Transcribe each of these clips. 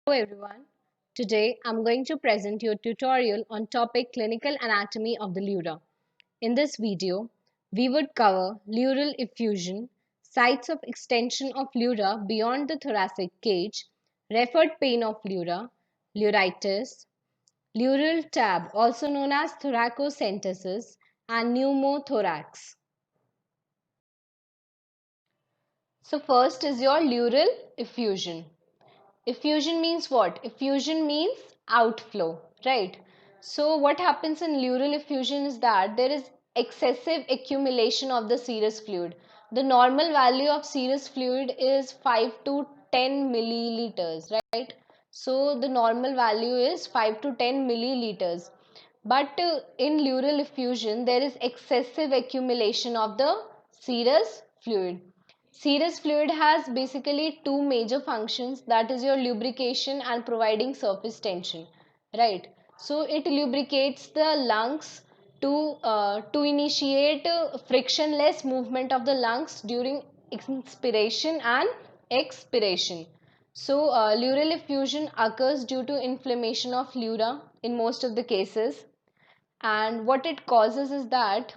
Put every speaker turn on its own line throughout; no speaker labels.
Hello everyone. Today I'm going to present you a tutorial on topic clinical anatomy of the pleura. In this video, we would cover pleural effusion, sites of extension of pleura beyond the thoracic cage, referred pain of pleura, pleuritis, pleural tab also known as thoracocentesis and pneumothorax. So first is your pleural effusion. Effusion means what? Effusion means outflow, right? So what happens in pleural effusion is that there is excessive accumulation of the serous fluid. The normal value of serous fluid is 5 to 10 milliliters, right? So the normal value is 5 to 10 milliliters. But in pleural effusion, there is excessive accumulation of the serous fluid. Serous fluid has basically two major functions, that is your lubrication and providing surface tension, right? So it lubricates the lungs to initiate frictionless movement of the lungs during inspiration and expiration. So pleural effusion occurs due to inflammation of pleura in most of the cases, and what it causes is that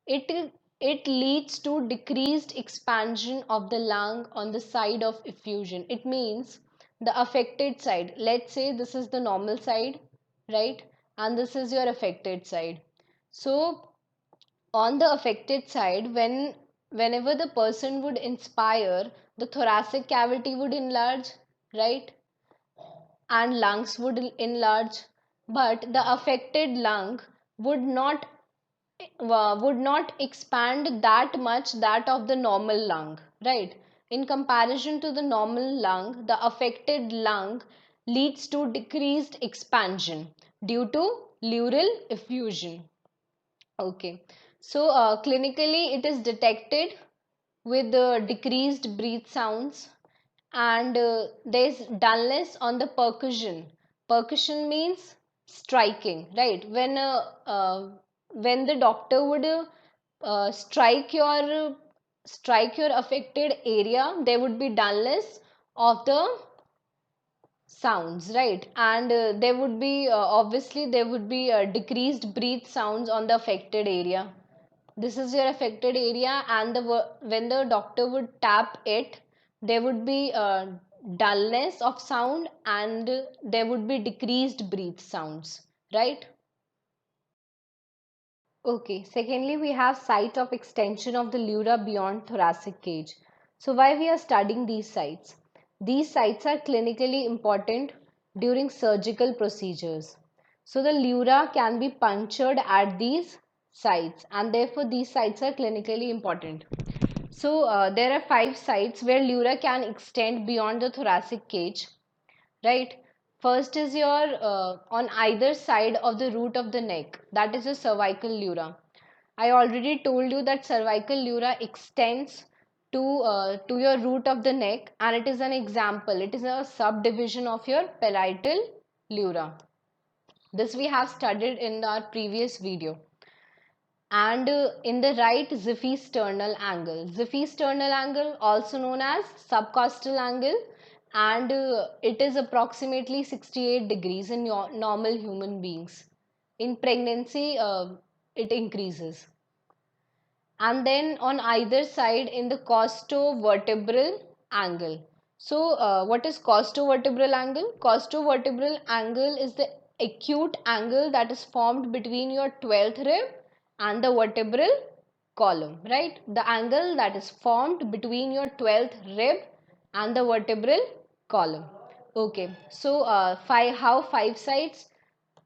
it it leads to decreased expansion of the lung on the side of effusion. It means the affected side, let's say this is the normal side, right, and this is your affected side. So on the affected side, whenever the person would inspire, the thoracic cavity would enlarge, right, and lungs would enlarge, but the affected lung would not would not expand that much that of the normal lung, right? In comparison to the normal lung, the affected lung leads to decreased expansion due to pleural effusion. Okay, so clinically it is detected with decreased breath sounds, and there's dullness on the percussion. Percussion means striking, right? When the doctor would strike your affected area, there would be dullness of the sounds, right? And there would be obviously there would be decreased breath sounds on the affected area. This is your affected area, and when the doctor would tap it, there would be dullness of sound, and there would be decreased breath sounds, right? Okay, secondly, we have site of extension of the pleura beyond thoracic cage. So why we are studying these sites? These sites are clinically important during surgical procedures. So the pleura can be punctured at these sites, and therefore these sites are clinically important. So there are 5 sites where pleura can extend beyond the thoracic cage, right? First is your on either side of the root of the neck, that is your cervical pleura. I already told you that cervical pleura extends to your root of the neck, and it is an example, it is a subdivision of your parietal pleura. This we have studied in our previous video. And in the right xiphisternal angle. Xiphisternal angle, also known as subcostal angle, and it is approximately 68 degrees in your normal human beings. In pregnancy, it increases. And then on either side in the costovertebral angle. So, what is costovertebral angle? Costovertebral angle is the acute angle that is formed between your 12th rib and the vertebral column, right? The angle that is formed between your 12th rib and the vertebral column. Okay, so how 5 sides?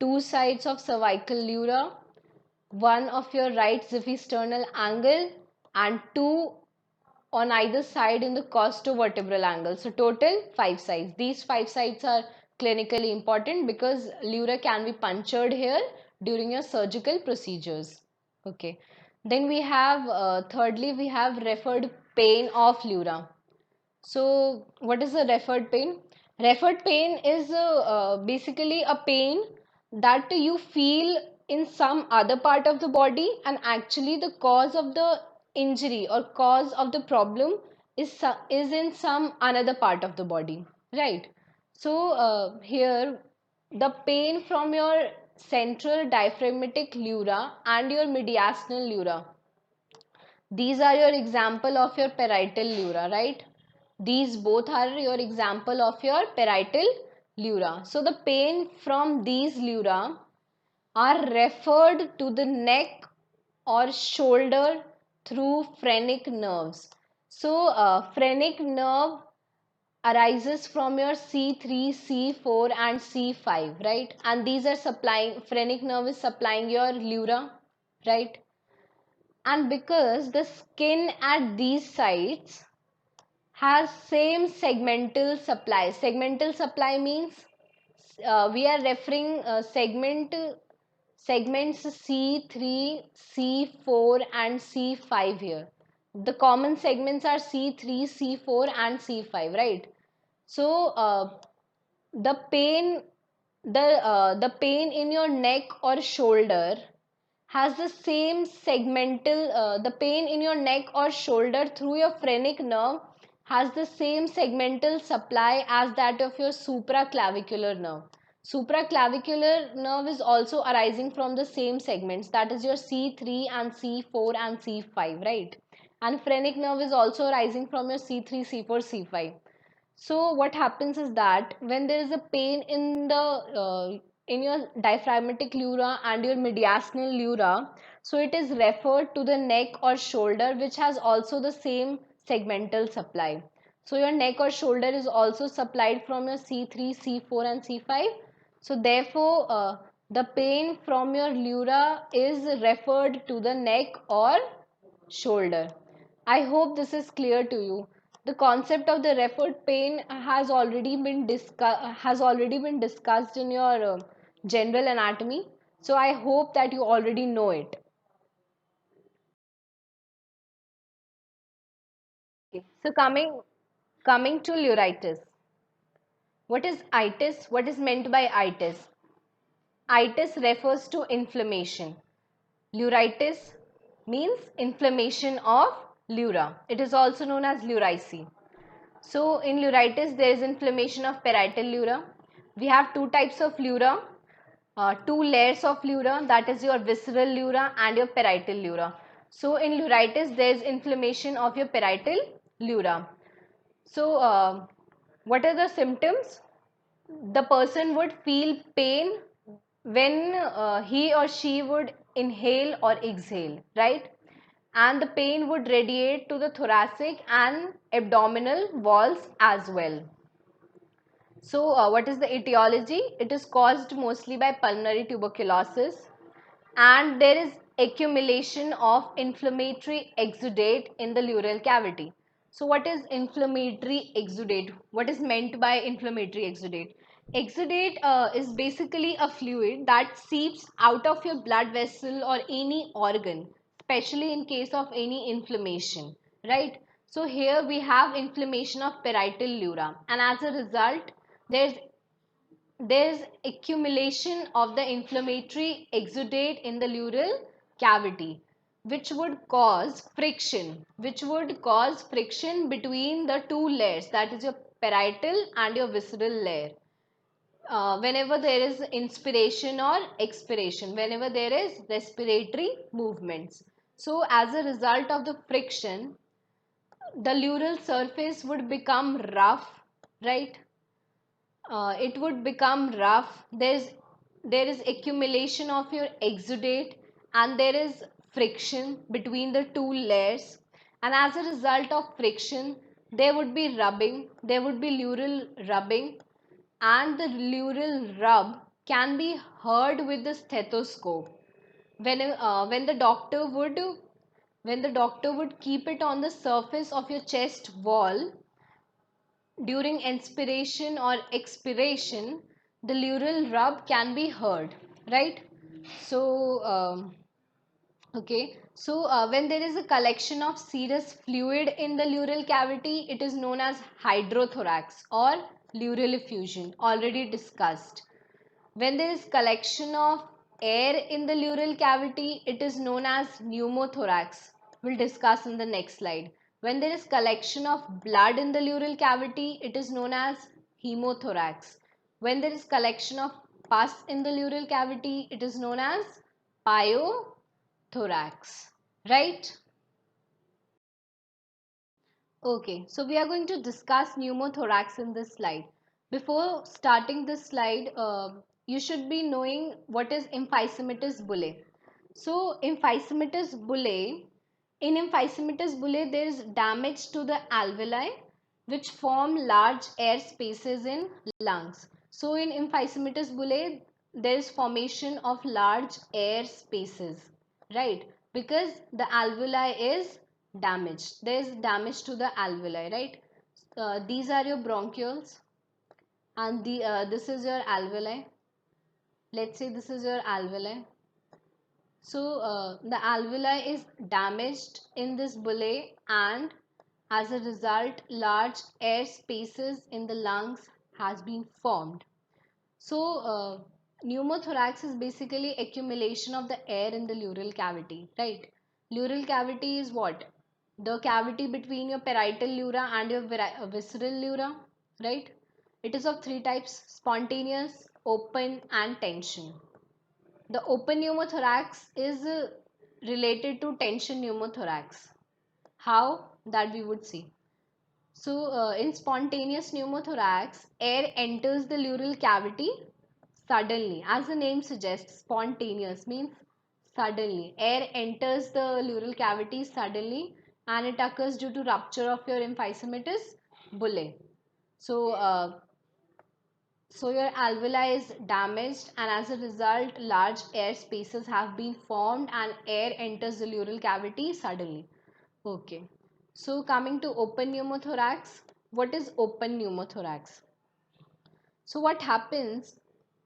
2 sides of cervical pleura, one of your right xiphisternal angle, and two on either side in the costovertebral angle. So total 5 sides. These 5 sides are clinically important because pleura can be punctured here during your surgical procedures. Okay. Then we have thirdly we have referred pain of pleura. So what is a referred pain? Referred pain is basically a pain that you feel in some other part of the body, and actually the cause of the injury or cause of the problem is in some another part of the body, right? So here the pain from your central diaphragmatic pleura and your mediastinal pleura, these are your example of your parietal pleura, right? These both are your example of your parietal pleura. So the pain from these pleura are referred to the neck or shoulder through phrenic nerves. So phrenic nerve arises from your C3, C4 and C5, right? And these are supplying, phrenic nerve is supplying your pleura, right? And because the skin at these sites has same segmental supply means we are referring segments C3, C4 and C5 here. The common segments are C3, C4 and C5, right? So the pain the pain in your neck or shoulder has the same segmental the pain in your neck or shoulder through your phrenic nerve has the same segmental supply as that of your supraclavicular nerve. Supraclavicular nerve is also arising from the same segments, that is your C3 and C4 and C5, right? And phrenic nerve is also arising from your C3, C4, C5. So what happens is that when there is a pain in your diaphragmatic pleura and your mediastinal pleura, so it is referred to the neck or shoulder, which has also the same segmental supply. So your neck or shoulder is also supplied from your C3, C4 and C5. So therefore the pain from your pleura is referred to the neck or shoulder. I hope this is clear to you. The concept of the referred pain has already been discussed in your general anatomy. So I hope that you already know it. Okay. So coming to pleuritis. What is itis? What is meant by itis? Itis refers to inflammation. Pleuritis means inflammation of pleura. It is also known as pleuricy. So in pleuritis, there is inflammation of parietal pleura. We have two types of pleura, two layers of pleura, that is your visceral pleura and your parietal pleura. So in pleuritis, there is inflammation of your parietal pleura. So what are the symptoms? The person would feel pain when he or she would inhale or exhale, right? And the pain would radiate to the thoracic and abdominal walls as well. So what is the etiology? It is caused mostly by pulmonary tuberculosis, and there is accumulation of inflammatory exudate in the pleural cavity. So what is inflammatory exudate? What is meant by inflammatory exudate? Exudate is basically a fluid that seeps out of your blood vessel or any organ, especially in case of any inflammation, right? So here we have inflammation of parietal pleura, and as a result there's there is accumulation of the inflammatory exudate in the pleural cavity, which would cause friction between the two layers, that is your parietal and your visceral layer, whenever there is inspiration or expiration, whenever there is respiratory movements. So as a result of the friction, the pleural surface would become rough, right? It would become rough. There is accumulation of your exudate, and there is friction between the two layers, and as a result of friction there would be rubbing, there would be pleural rubbing, and the pleural rub can be heard with the stethoscope when the doctor would keep it on the surface of your chest wall during inspiration or expiration. The pleural rub can be heard, right? So okay, so when there is a collection of serous fluid in the pleural cavity, it is known as hydrothorax or pleural effusion, already discussed. When there is collection of air in the pleural cavity, it is known as pneumothorax. We'll discuss in the next slide. When there is collection of blood in the pleural cavity, it is known as hemothorax. When there is collection of pus in the pleural cavity, it is known as pyothorax, right? Okay, so we are going to discuss pneumothorax in this slide. Before starting this slide, you should be knowing what is emphysematous bullae. So emphysematous bullae, in emphysematous bullae there is damage to the alveoli which form large air spaces in lungs. So in emphysematous bullae there is formation of large air spaces, right? Because the alveoli is damaged. There is damage to the alveoli, right? These are your bronchioles and this is your alveoli. Let's say this is your alveoli. So the alveoli is damaged in this bullae and as a result large air spaces in the lungs has been formed. So pneumothorax is basically accumulation of the air in the pleural cavity, right? Pleural cavity is what? The cavity between your parietal pleura and your visceral pleura, right? It is of three types: spontaneous, open and tension. The open pneumothorax is related to tension pneumothorax. How? That we would see. So, in spontaneous pneumothorax, air enters the pleural cavity suddenly. As the name suggests, spontaneous means suddenly. Air enters the pleural cavity suddenly and it occurs due to rupture of your emphysematous bullae. So, your alveoli is damaged and as a result large air spaces have been formed and air enters the pleural cavity suddenly. Okay. So coming to open pneumothorax, what is open pneumothorax? So what happens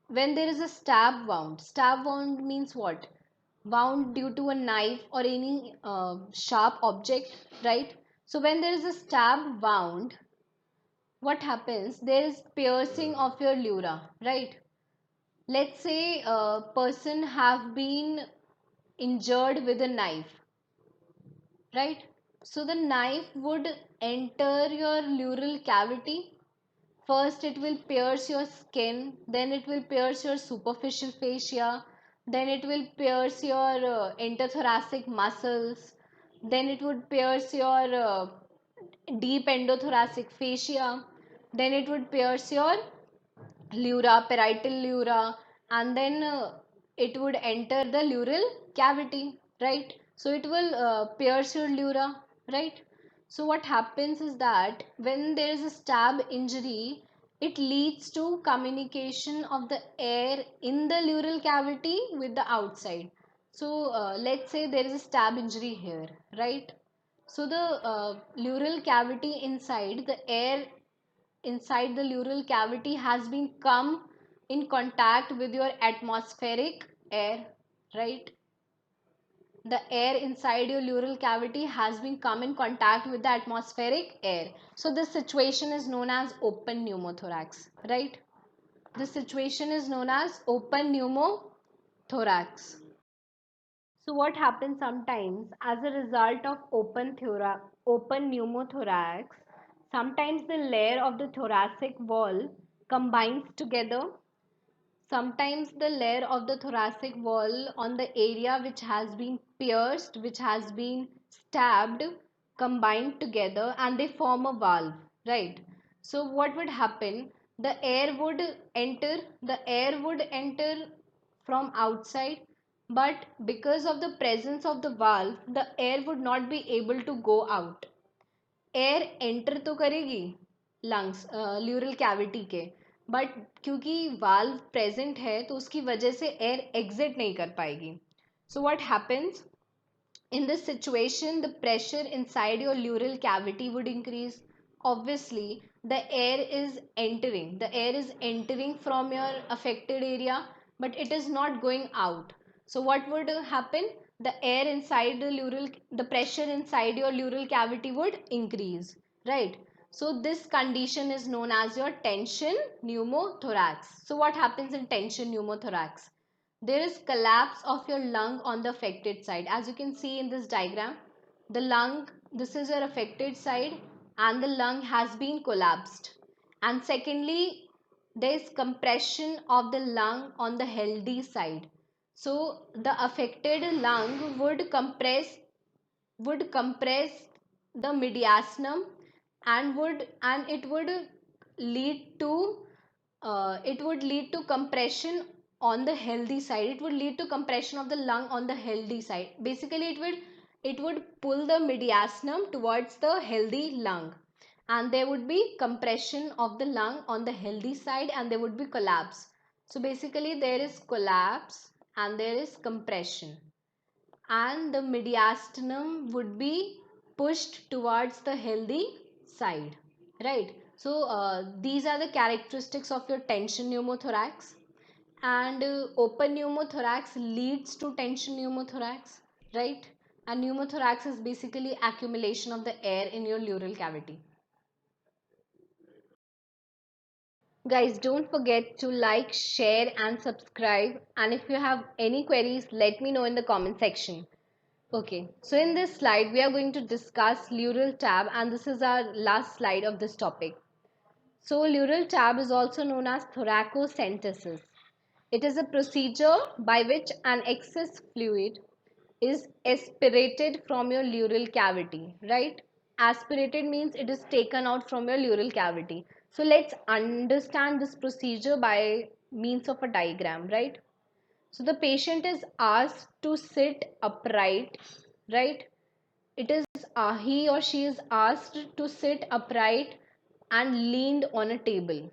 when there is a stab wound? Stab wound means what? Wound due to a knife or any sharp object, right? So when there is a stab wound, what happens? There is piercing of your pleura, right? Let's say a person have been injured with a knife, right? So the knife would enter your pleural cavity. First it will pierce your skin, then it will pierce your superficial fascia, then it will pierce your interthoracic muscles, then it would pierce your deep endothoracic fascia, then it would pierce your pleura, parietal pleura, and then it would enter the pleural cavity, right? So it will pierce your pleura, right? So what happens is that when there is a stab injury, it leads to communication of the air in the pleural cavity with the outside. So let's say there is a stab injury here, right? So the pleural cavity inside, the air inside the pleural cavity has been come in contact with your atmospheric air, right? The air inside your pleural cavity has been come in contact with the atmospheric air. So this situation is known as open pneumothorax, right? This situation is known as open pneumothorax. So what happens sometimes as a result of open pneumothorax, sometimes the layer of the thoracic wall combines together. Sometimes the layer of the thoracic wall on the area which has been pierced, which has been stabbed, combined together and they form a valve, right? So what would happen? The air would enter from outside, but because of the presence of the valve, the air would not be able to go out. Air enter तो करेगी lungs ल्यूरल cavity के, but क्योंकि valve present है तो उसकी वजह से air exit नहीं कर पाएगी. So what happens in this situation? The pressure inside your pleural cavity would increase. Obviously the air is entering from your affected area, but it is not going out. So what would happen? The air inside the pressure inside your pleural cavity would increase, right? So this condition is known as your tension pneumothorax. So what happens in tension pneumothorax? There is collapse of your lung on the affected side. As you can see in this diagram, the lung, this is your affected side and the lung has been collapsed. And secondly, there is compression of the lung on the healthy side. So the affected lung would compress the mediastinum, and it would lead to compression on the healthy side. It would lead to compression of the lung on the healthy side. Basically, it would pull the mediastinum towards the healthy lung, and there would be compression of the lung on the healthy side, and there would be collapse. So basically, there is collapse and there is compression, and the mediastinum would be pushed towards the healthy side, right? So these are the characteristics of your tension pneumothorax. And open pneumothorax leads to tension pneumothorax, right? And pneumothorax is basically accumulation of the air in your pleural cavity. Guys, don't forget to like, share and subscribe, and if you have any queries, let me know in the comment section. Okay, so in this slide, we are going to discuss pleural tab, and this is our last slide of this topic. So, pleural tab is also known as thoracocentesis. It is a procedure by which an excess fluid is aspirated from your pleural cavity, right? Aspirated means it is taken out from your pleural cavity. So, let's understand this procedure by means of a diagram, right? So the patient is asked to sit upright, right? It is he or she is asked to sit upright and leaned on a table,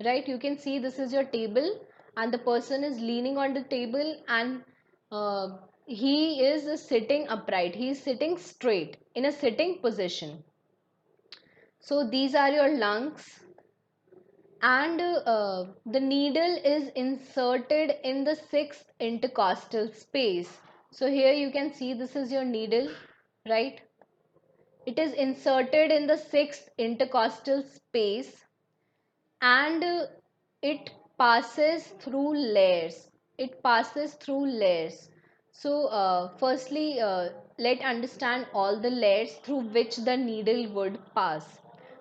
right? You can see this is your table, and the person is leaning on the table, and he is sitting upright. He is sitting straight in a sitting position. So these are your lungs, and the needle is inserted in the sixth intercostal space. So here you can see this is your needle, right? It is inserted in the sixth intercostal space, and it passes through layers. It passes through layers. So firstly, let understand all the layers through which the needle would pass.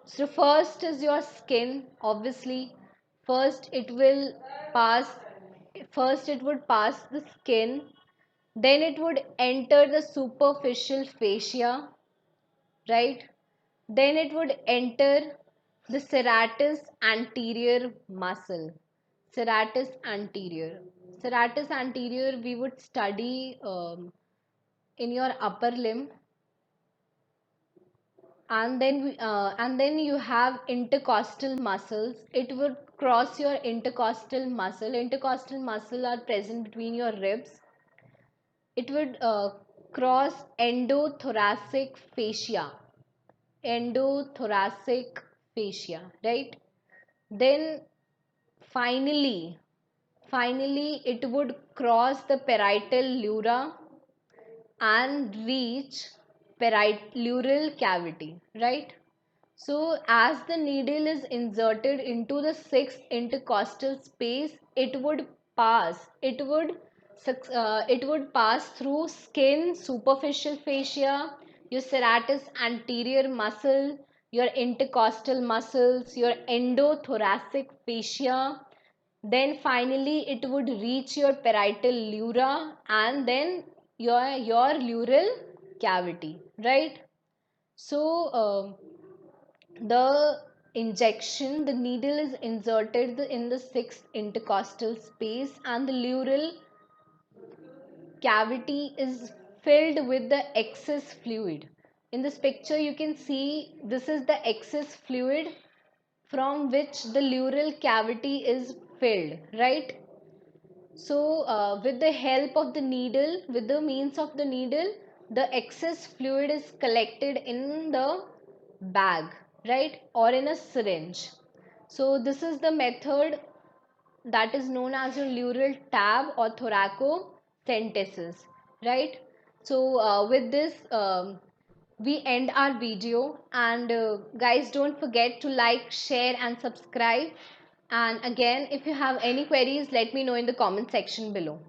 So first is your skin, obviously. First it will pass, first it would pass the skin, then it would enter the superficial fascia, right? Then it would enter the serratus anterior muscle. Serratus anterior. Serratus anterior we would study in your upper limb, and then you have intercostal muscles. It would cross your intercostal muscle. Intercostal muscle are present between your ribs. It would cross endothoracic fascia. Endothoracic fascia, right? Then finally it would cross the parietal pleura and reach pleural cavity, right? So as the needle is inserted into the sixth intercostal space, it would pass through skin, superficial fascia, your serratus anterior muscle, your intercostal muscles, your endothoracic fascia. Then finally it would reach your parietal pleura, and then your pleural cavity, right? So the needle is inserted in the sixth intercostal space, and the pleural cavity is filled with the excess fluid. In this picture you can see this is the excess fluid from which the pleural cavity is filled, right? So with the help of the needle, with the means of the needle, the excess fluid is collected in the bag, right, or in a syringe. So this is the method that is known as your pleural tab or thoracocentesis, right? So with this we end our video, and guys, don't forget to like, share and subscribe. And again, if you have any queries, let me know in the comment section below.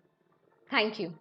Thank you.